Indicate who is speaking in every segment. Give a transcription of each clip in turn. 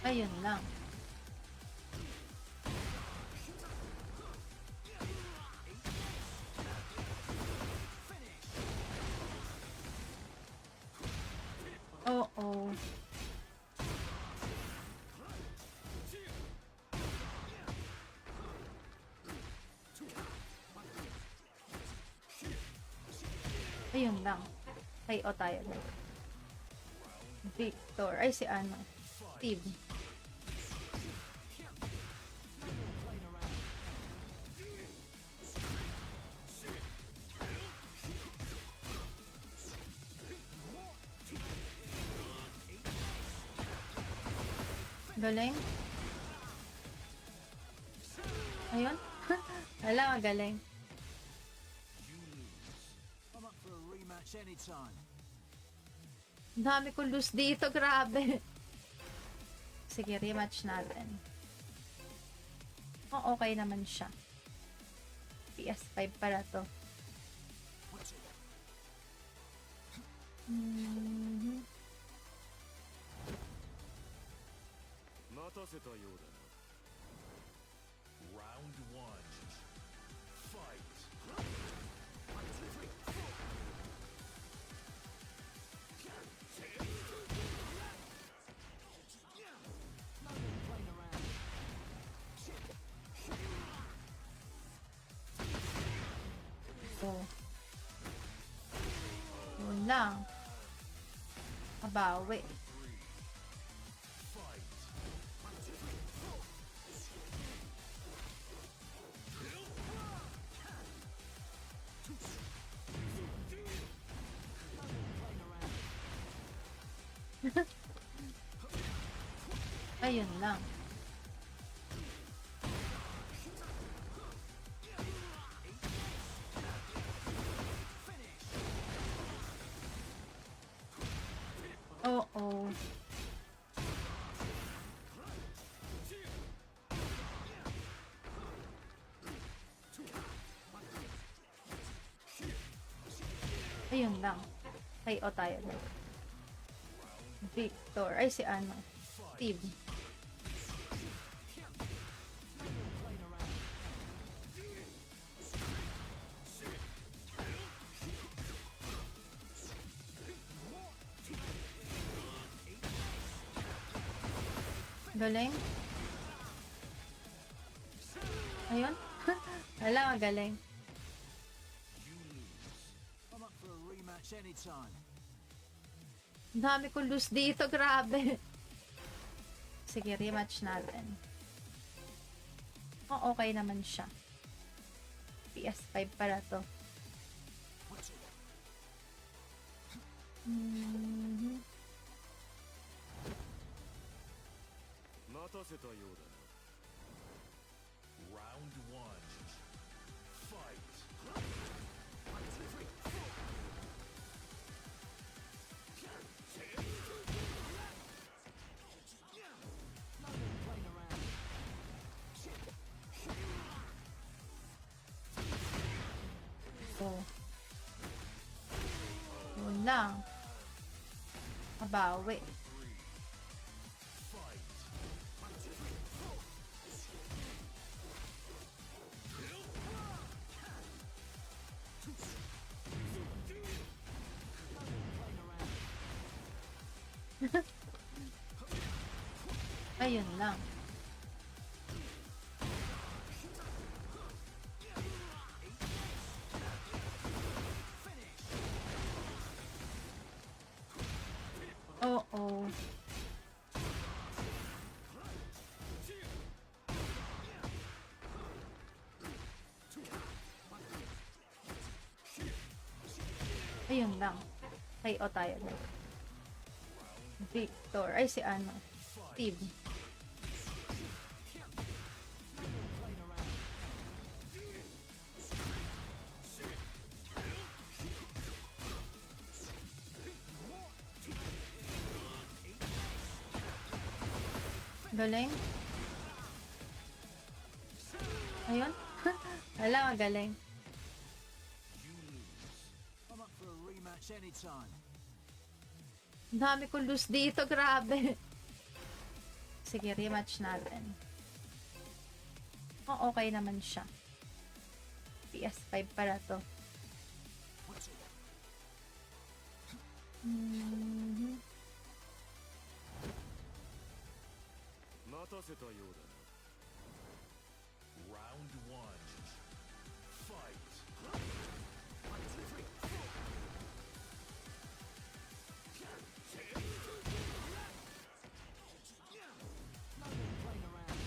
Speaker 1: Ayun lang. Oo. Ayun lang. KO tayo na. Victor. Ay, si ano. Steve. Galing. Ayun. Wala, magaling.
Speaker 2: I'm up for a rematch anytime.
Speaker 1: Ang dami kong loose dito, grabe. Sige, rematch natin. Oh, okay naman siya. PS5 pala to. Mhm.
Speaker 3: 待たせたようだな。
Speaker 4: Round one. Fight.
Speaker 1: So, yun lang. Mabawi.
Speaker 4: Fight.
Speaker 1: Ayun lang. Oo. Ayun lang. KO tayo na. Victor. Ay, si ano. Steve. Galing. Ayun. Wala, magaling.
Speaker 2: I'm up for a rematch anytime.
Speaker 1: Ang dami kong loose dito, grabe. Sige, rematch natin. Oh, okay naman siya. PS5 pala to. Mhm.
Speaker 3: 待たせたようだな。
Speaker 4: Round one. Fight.
Speaker 1: So, yun lang. Mabawi.
Speaker 4: Fight.
Speaker 1: Ayun lang. Oo. Ayun lang. KO tayo na. Victor. Ay, si ano. Steve. Galing. Ayun. Wala, magaling.
Speaker 2: I'm up for a rematch anytime.
Speaker 1: Ang dami kong loose dito, grabe. Sige, rematch natin. Oh, okay naman siya. PS5 pala to. Mhm.
Speaker 3: 待たせたようだ
Speaker 4: Round one. Fight.
Speaker 2: Playing around.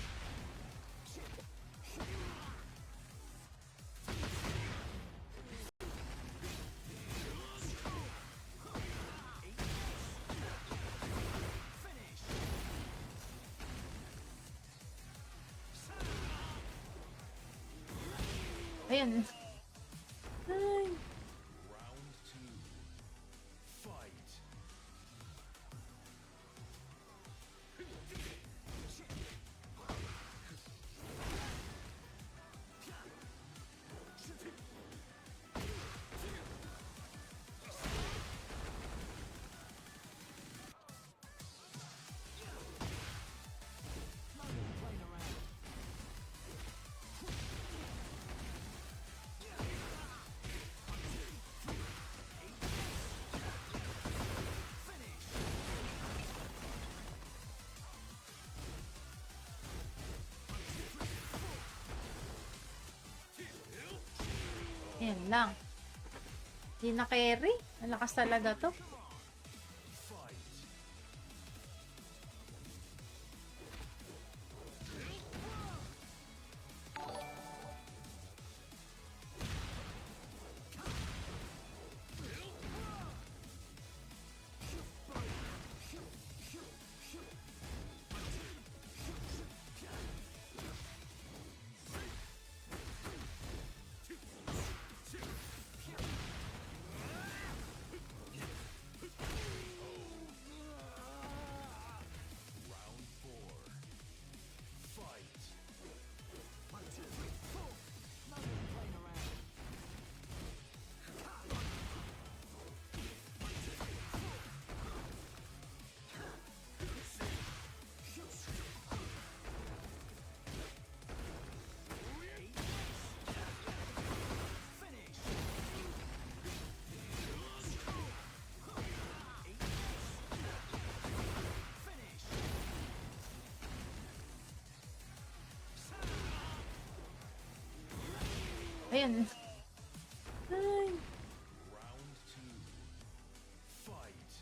Speaker 2: Finish.
Speaker 1: Ayun. Ay.
Speaker 4: Round two. Fight.
Speaker 2: Playing around. Finish.
Speaker 1: Yan lang. Hindi na carry. Ang lakas talaga to.
Speaker 4: Fight. Round four. Fight.
Speaker 2: Playing around. Finish. Finish.
Speaker 1: Ayun. Ay.
Speaker 4: Round two. Fight.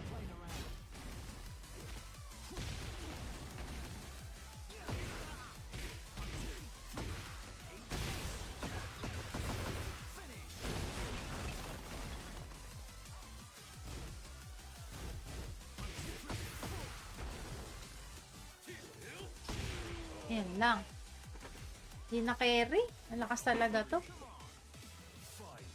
Speaker 2: Playing around. Finish.
Speaker 1: Yan lang. Hindi na carry. Ang lakas talaga to.
Speaker 4: Fight.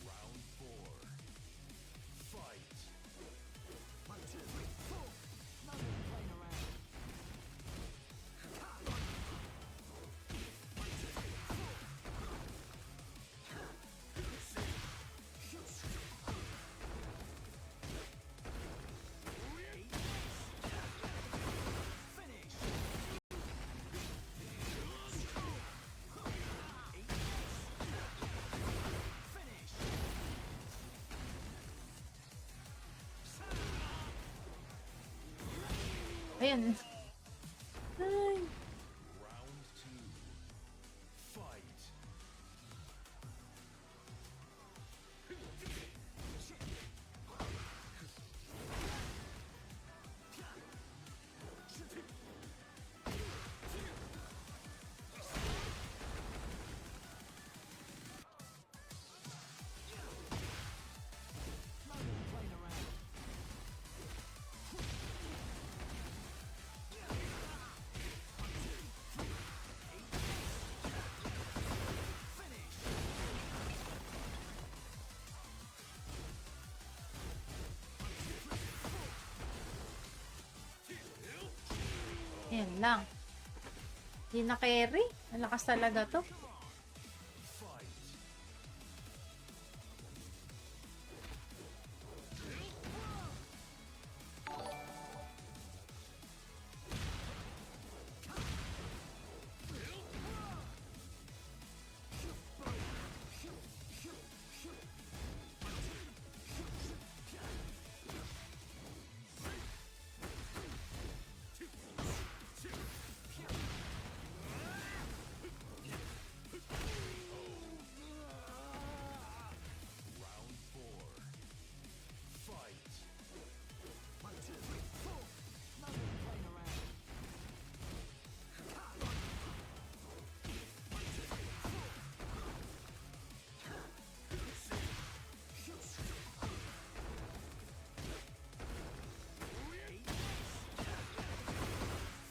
Speaker 4: Round four. Fight.
Speaker 2: Playing around. Finish. Finish.
Speaker 1: Ayun. Ay.
Speaker 4: Round two. Fight.
Speaker 1: Yan lang. Di na carry. Ang lakas talaga to.
Speaker 4: Fight. Round 4. Fight.
Speaker 2: No more playing around.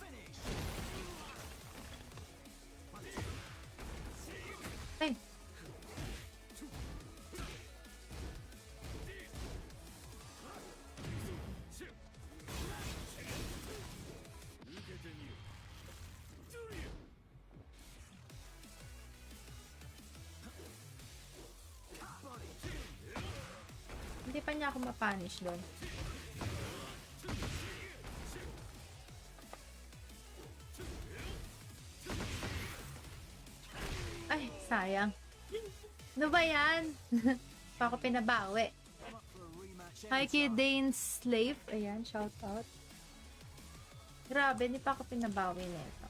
Speaker 2: Finish.
Speaker 1: Ay, hindi pa niya ako mapunish doon. Ay, sayang. Ano ba yan? Pa ako pinabawi.
Speaker 2: I'm up for a rematch
Speaker 1: Hi, Kid
Speaker 2: anytime.
Speaker 1: Dane Slave. Ayan, shout out. Grabe, hindi pa ako pinabawi nito.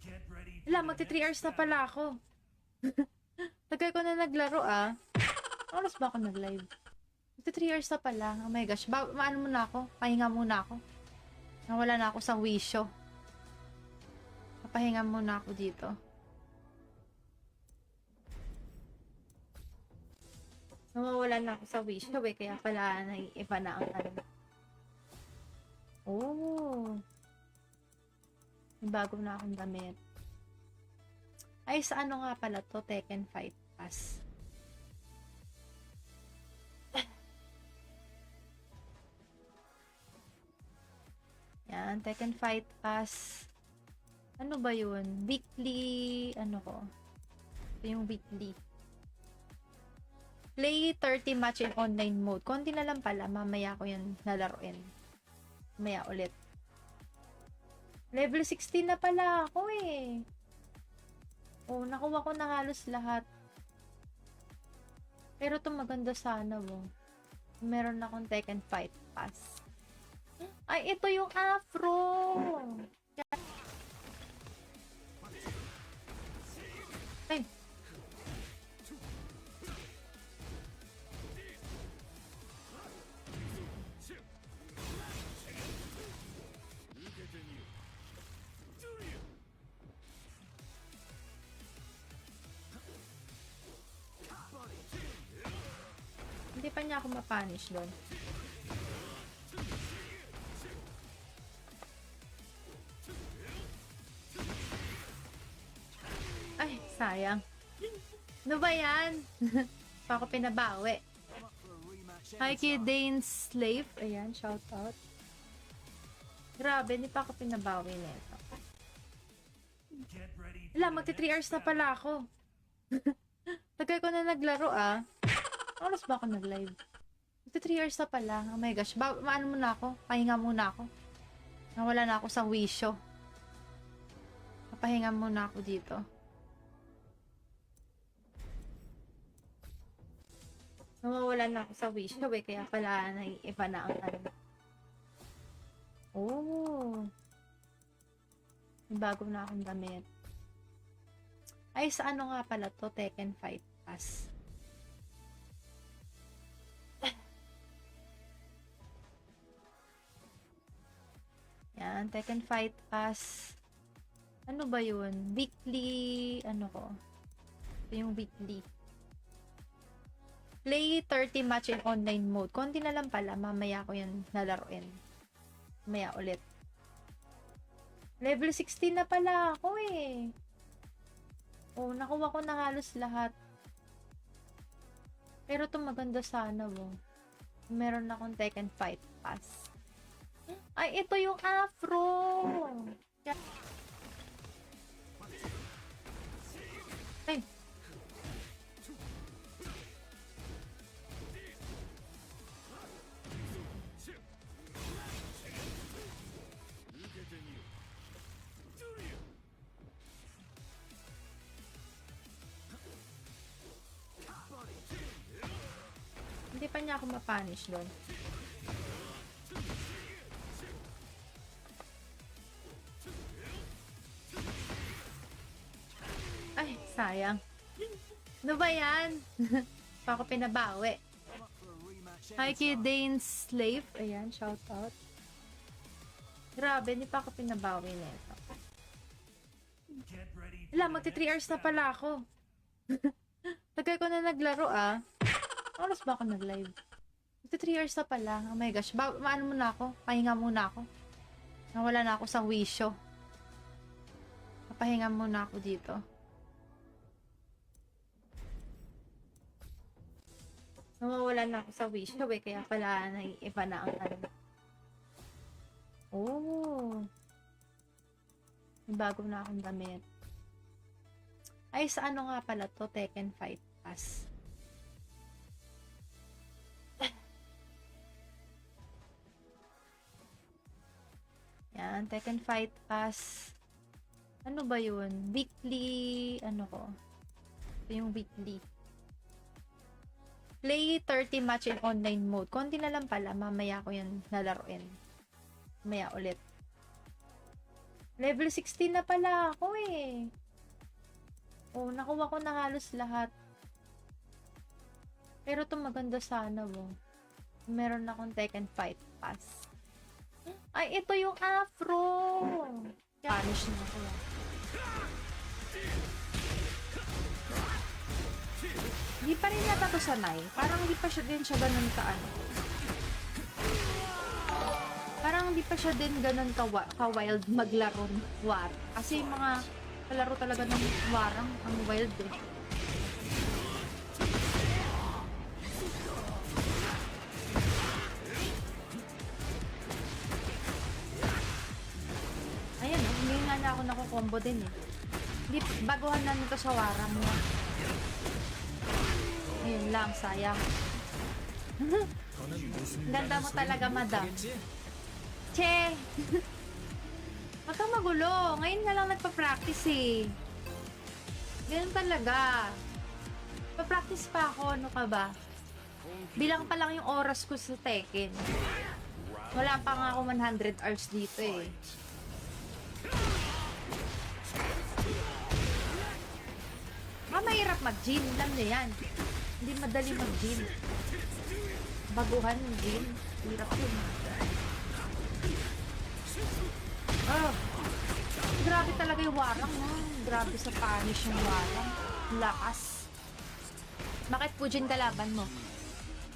Speaker 4: Get ready for
Speaker 1: Wala,
Speaker 4: the
Speaker 1: magti 3
Speaker 4: next
Speaker 1: hours na pala ako. Tagal ko na naglaro ah. Oras ba ako nag-live? Magti 3 hours na pala. Oh my gosh. Maano muna ako? Pahinga muna ako. Nawala na ako sa wisyo. Papahinga muna ako dito. Nawawala na ako sa wisyo eh. Kaya pala naiiba na ang ano. Oh. May bago na akong damit. Ay, sa ano nga pala to? Tekken Fight Pass. Yan, Tekken Fight Pass. Ano ba yun? Weekly, ano ko? Ito yung weekly. Play 30 match in online mode. Konti na lang pala. Mamaya ko yan lalaroin. Mamaya ulit. Level 16 na pala ako eh. Oh, nakuha ko na halos lahat. Pero ito maganda sana mo. Meron akong Tekken Fight Pass. Ay, ito yung afro! Ay! Hindi pa niya ako mapunish doon. Ay, sayang. Ano ba yan? Pa ako pinabawi.
Speaker 2: I'm up for a rematch
Speaker 1: Hi, Kid
Speaker 2: anytime.
Speaker 1: Dane Slave. Ayan, shout out. Grabe, hindi pa ako pinabawi nito.
Speaker 4: Get ready for
Speaker 1: Wala,
Speaker 4: the
Speaker 1: magti 3
Speaker 4: next
Speaker 1: hours na
Speaker 4: battle.
Speaker 1: pala ako. Tagal ko na naglaro ah. Oras ba ako nag-live? Magti 3 hours na pala. Oh my gosh. Maano muna ako? Pahinga muna ako. Nawala na ako sa wisyo. Papahinga muna ako dito. Nawawala na ako sa wisyo eh. Kaya pala naiiba na ang ano. Oh. May bago na akong damit. Ay, sa ano nga pala to? Tekken Fight Pass. Yan, Tekken Fight Pass. Ano ba yun? Weekly, ano ko? Ito yung weekly. Play 30 match in online mode. Konti na lang pala. Mamaya ko yan lalaroin. Mamaya ulit. Level 16 na pala ako eh. Oh, nakuha ko na halos lahat. Pero ito maganda sana mo. Meron akong Tekken Fight Pass. Ay, ito yung afro. Ay,
Speaker 3: 受けてみろジュリア
Speaker 1: hindi pa niya ako mapunish doon. Ay, sayang. Ano ba yan? Pa ako pinabawi.
Speaker 2: I'm up for a rematch
Speaker 1: Hi, kay
Speaker 2: anytime.
Speaker 1: Dane Slave. Ayan, shout out. Grabe, hindi pa ako pinabawi nito.
Speaker 4: Get ready for
Speaker 1: Wala,
Speaker 4: the
Speaker 1: magti 3 hours
Speaker 4: next
Speaker 1: na pala ako. Tagal ko na naglaro ah. Oras ba ako nag-live? Magti 3 hours na pala. Oh my gosh. Maano muna ako? Pahinga muna ako. Nawala na ako sa wisyo. Papahinga muna ako dito. Nawawala na ako sa wisyo eh. Kaya pala naiiba na ang ano. Oh. May bago na akong damit. Ay, sa ano nga pala to? Tekken Fight Pass. Yan, Tekken Fight Pass. Ano ba yun? Weekly, ano ko? Ito yung weekly. Play 30 match in online mode. Konti na lang pala. Mamaya ko yan lalaroin. Mamaya ulit. Level 16 na pala ako eh. Oh, nakuha ko na halos lahat. Pero ito maganda sana mo. Meron akong Tekken Fight Pass. Ay, ito yung afro. Punish na ako. Hindi pa rin yata to sanay. Parang hindi pa siya din siya ganun ano. Parang hindi pa siya din ganun ka-wild maglaro ng war. Kasi yung mga kalaro talaga ng warang ang wild eh. Ayan oh, hindi nga na ako nakukombo din eh. Hindi, baguhan na nito sa warang mo. Ayun lang, sayang. Ganda mo talaga, madam. Che! Wag kang magulo. Ngayon nga lang nagpa-practice eh. Ganun talaga. Pa-practice pa ako, ano ka ba? Bilang pa lang yung oras ko sa Tekken. Wala pa nga ako 100 hours dito eh. Mahirap mag-gym. Alam niyo yan. Hindi madali mag-gym. Baguhan yung gym. Hirap yun. Oh. Grabe talaga yung warang. Oh. Grabe sa punish yung warang. Lakas. Bakit Fujin kalaban mo?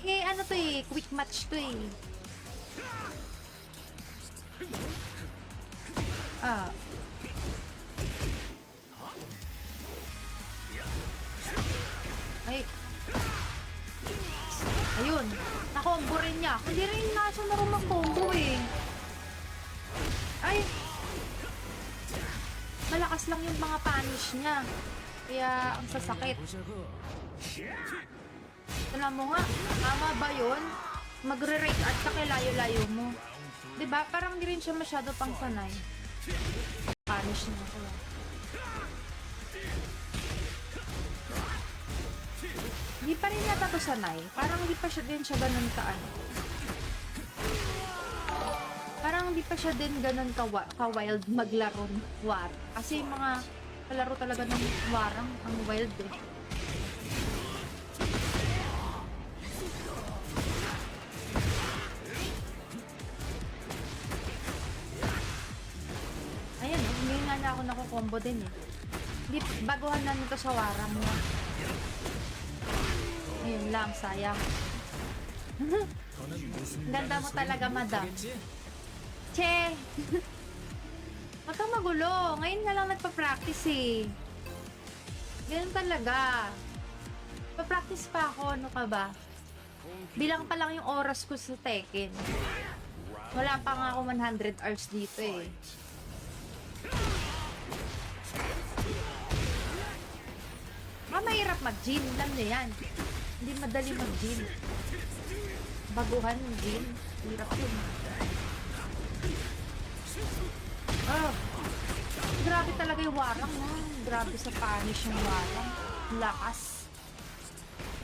Speaker 1: Eh, ano to eh. Quick match to eh. Ah. Ay. Ayun. Nakombo rin niya. Hindi rin nga siya marunong mag-combo eh. Ay. Malakas lang yung mga punish niya. Kaya ang sasakit. Alam mo nga, tama ba yun? Magre-rate at ka kay layo-layo mo. Diba? Parang hindi rin siya masyado pang sanay. Punish niya ko. Hindi pa rin yata to sanay. Parang hindi pa siya din siya ganun ano. Parang hindi pa siya din ganun ka-wild maglaro ng war. Kasi yung mga kalaro talaga ng warang ang wild eh. Ayan eh, hindi nga na ako nakukombo din eh. Hindi, baguhan na nito sa warang mo. Ayun lang, sayang. Ganda mo talaga, madam. Che! Wag kang magulo. Ngayon nga lang nagpa-practice eh. Ganun talaga. Pa-practice pa ako, ano ka ba? Bilang pa lang yung oras ko sa Tekken. Wala pa nga ako 100 hours dito eh. Mahirap mag-gym. Alam niyo yan. Hindi madali mag-gym. Baguhan ng gym. Hirap yun. Oh. Grabe talaga yung warang. Grabe sa punish yung warang. Lakas.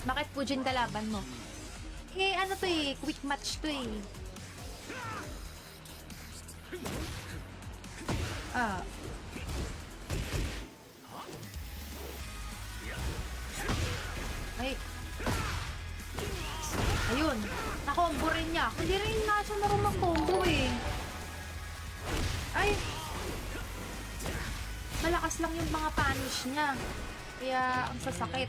Speaker 1: Bakit Pujin kalaban mo? Eh, ano to eh. Quick match to eh. Ah. Ay. Ayun. Nakombo rin niya. Hindi rin nga siya marunong mag-combo eh. Ay. Malakas lang yung mga punish niya. Kaya ang sasakit.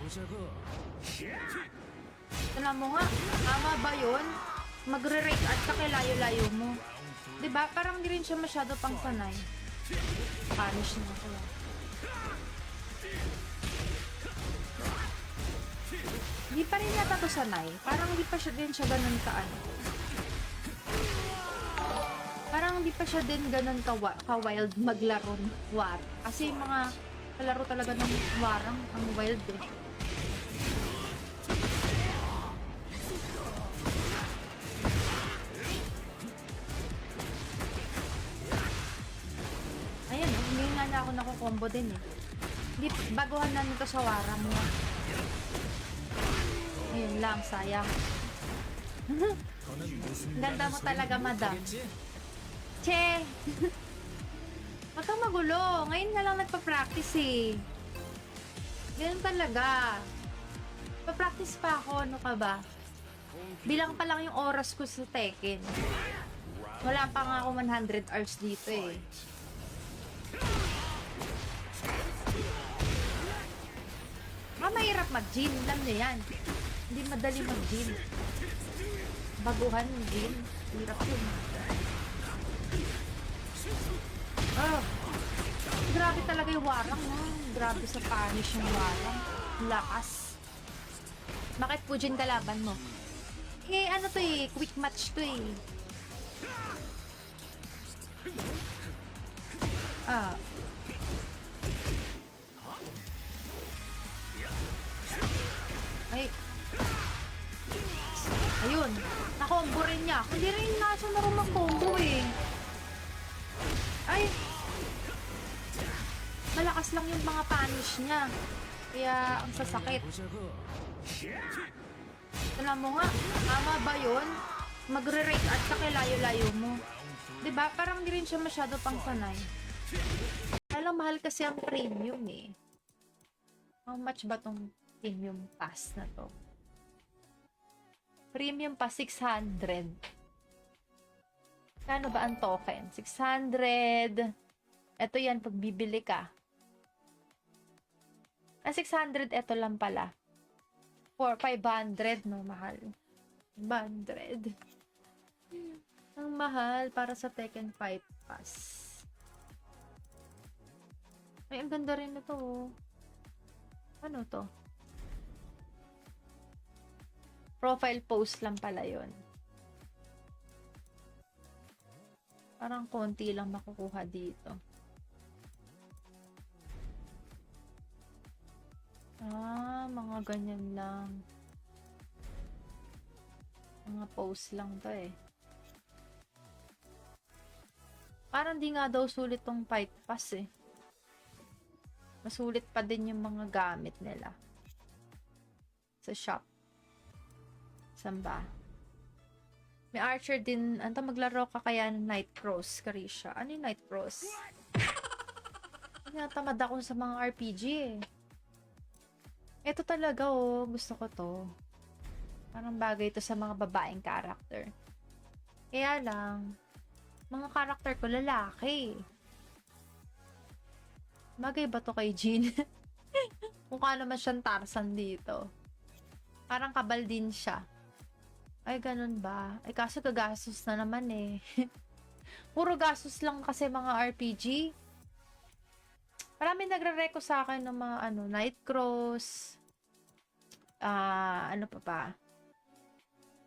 Speaker 1: Alam mo nga, tama ba yun? Magre-rate at ka kay layo-layo mo. Diba? Parang hindi rin siya masyado pang sanay. Punish niya kaya. Hindi pa rin yata to sanay. Parang hindi pa siya din siya ganun ka-ano. Parang hindi pa siya din ganun ka-wild maglaro ng war. Kasi yung mga kalaro talaga ng warang ang wild eh. Ayan, hindi nga na ako nakukombo din eh. Hindi, baguhan na nito sa warang niya. Ayun lang, sayang. Ganda mo talaga, madam. Che! Huwag kang magulo. Ngayon na lang nagpa-practice eh. Ganun talaga. Pa-practice pa ako, ano ka ba? Bilang pa lang yung oras ko sa Tekken. Wala pa nga ako 100 hours dito eh. Mahirap mag-gym. Alam niyo yan. Hindi madali mag-gym. Baguhan ng gym. Hirap yun. Oh. Grabe talaga yung warang. Grabe sa punish yung warang. Lakas. Bakit Pujin kalaban mo? Eh, ano to eh. Quick match to eh. Ah. Ay. Ayun. Nakombo rin niya. Hindi rin nga siya marunong mag-combo eh. Ay. Malakas lang yung mga punish niya. Kaya ang sasakit. Alam mo nga, tama ba yun? Magre-rate at ka kay layo-layo mo. Diba? Parang hindi rin siya masyado pang sanay. Alam, mahal kasi ang premium eh. How much ba tong premium pass na to? Premium pass 600. Kano ba ang token? 600. Ito yan pag bibili ka. 600 ito lang pala. 500 no, mahal. 500. Ang mahal para sa Tekken 5 pass. Ay, ang ganda rin ito oh. Ano to? Profile post lang pala yun. Parang konti lang makukuha dito. Mga ganyan lang. Mga post lang to eh. Parang di nga daw sulit tong fight pass eh. Masulit pa din yung mga gamit nila. Sa shop. Saan ba? May archer din. Anta, maglaro ka kaya ng Night Cross, Carisha. Ano yung Night Cross? Natamad ako sa mga RPG eh. Ito talaga oh. Gusto ko to. Parang bagay to sa mga babaeng character. Kaya lang, mga character ko lalaki. Bagay ba to kay Jean? Mukha naman siyang Tarzan dito. Parang kabal din siya. Ay, ganun ba? Ay, kaso gagastos na naman eh. Puro gastos lang kasi mga RPG. Marami nagre-reco sa akin ng mga Nightcross. Ano pa ba?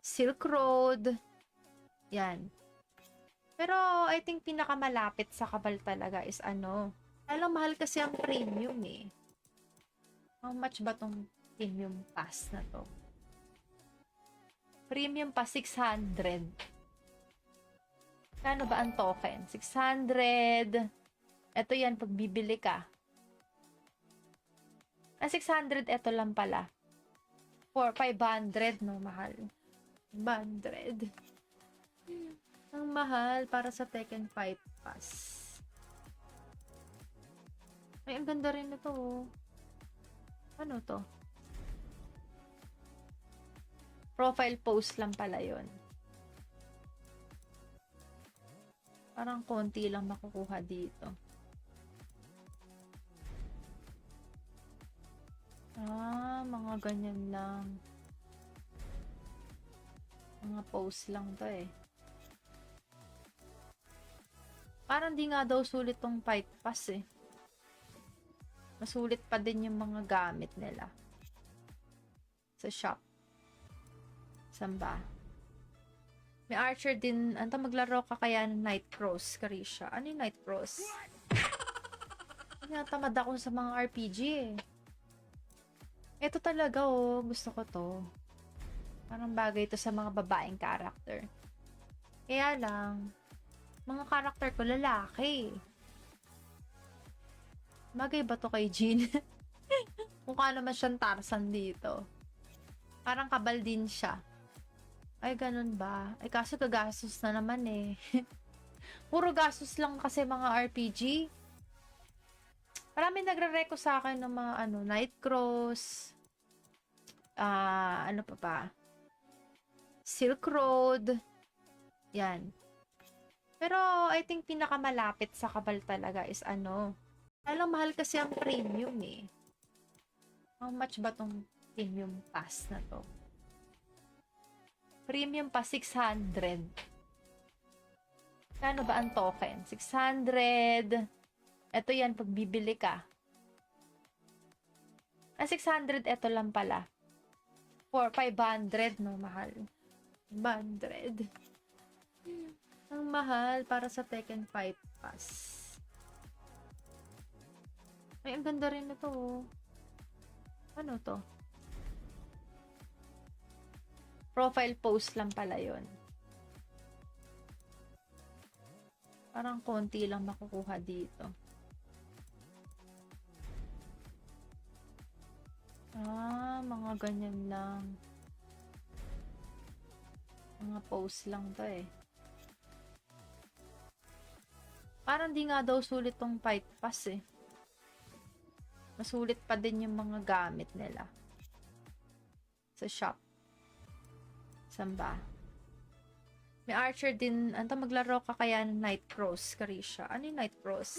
Speaker 1: Silk Road. Yan. Pero I think pinakamalapit sa kabal talaga is ano. Alam, mahal kasi ang premium eh. How much ba tong premium pass na to? Premium pa 600. Kano ba ang token? 600. Ito yan pag bibili ka. 600 ito lang pala. 500 no, mahal. 500. Ang mahal para sa Tekken 5 Pass. Ay, ang ganda rin ito oh. Ano to? Profile post lang pala yun. Parang konti lang makukuha dito. Mga ganyan lang. Mga post lang to eh. Parang di nga daw sulit tong fight pass eh. Masulit pa din yung mga gamit nila. Sa shop. Samba. May archer din. Anta maglaro ka kaya ng Night Cross, Carisha. Ano yung Night Cross? Natamad ako sa mga RPG eh. Ito talaga oh. Gusto ko to. Parang bagay to sa mga babaeng character. Kaya lang, mga character ko lalaki. Bagay ba to kay Jean? Mukha naman siyang Tarzan dito. Parang kabal din siya. Ay, ganun ba? Ay, kaso gagastos na naman eh. Puro gastos lang kasi mga RPG. Marami nagre-reco sa akin ng mga Nightcross. Ano pa ba? Silk Road. Yan. Pero, I think pinakamalapit sa kabal talaga is alam, mahal kasi ang premium eh. How much ba tong premium pass na to? Premium pa 600. Kano ba ang token? 600. Ito yan pag bibili ka. 600 ito lang pala. 500 no, mahal. 500. Ang mahal para sa Tekken 5 Pass. Ay, ang ganda rin ito oh. Ano to? Profile post lang pala yun. Parang konti lang makukuha dito. Mga ganyan lang. Mga post lang to eh. Parang di nga daw sulit tong fight pass eh. Masulit pa din yung mga gamit nila. Sa shop. Samba. May archer din. Anta maglaro ka kaya ng Night Cross, Carisha. Ano yung Night Cross?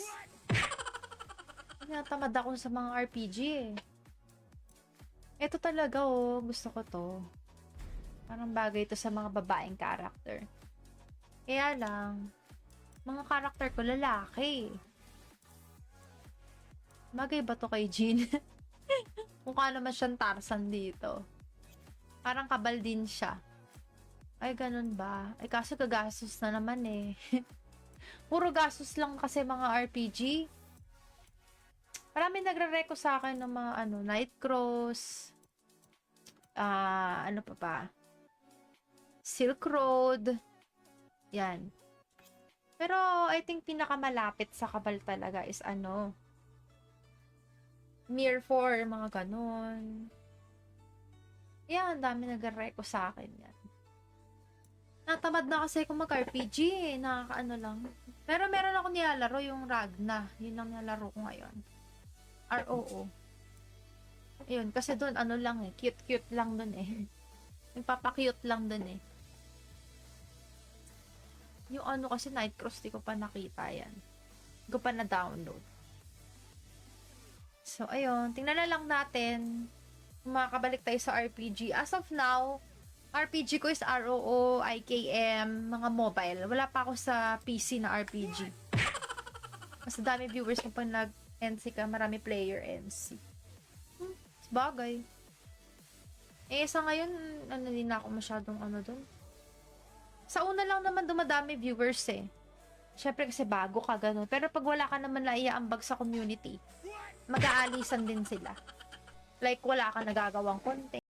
Speaker 1: Natamad ako sa mga RPG eh. Ito talaga oh. Gusto ko to. Parang bagay to sa mga babaeng character. Kaya lang, mga character ko lalaki. Bagay ba to kay Jean? Mukha naman siyang Tarzan dito. Parang kabal din siya. Ay, ganun ba? Ay, kaso gagastos na naman eh. Puro gastos lang kasi mga RPG. Marami nagre-reco sa akin ng mga Nightcross. Ano pa ba? Silk Road. Yan. Pero, I think pinakamalapit sa kabal talaga is Mir 4, mga ganon. Yan, ang dami nag-reco sa akin yan. Natamad na kasi kung mag-RPG eh. Nakakaano lang. Pero meron ako nilalaro yung Ragna. Yun lang nilalaro ko ngayon. ROO. Ayun, kasi doon lang eh. Cute-cute lang doon eh. Nagpapakute lang doon eh. Yung kasi Nightcross, di ko pa nakita yan. Di ko pa na-download. So, ayun. Tingnan na lang natin kung makakabalik tayo sa RPG. As of now, RPG ko is ROO, IKM, mga mobile. Wala pa ako sa PC na RPG. Mas dami viewers mo pag nag-NC ka, marami player NC. Bagay. Sa ngayon, hindi na ako masyadong doon. Sa una lang naman dumadami viewers eh. Syempre kasi bago ka, ganun. Pero pag wala ka naman na iaambag sa community, mag-aalisan din sila. Like, wala ka nagagawang content.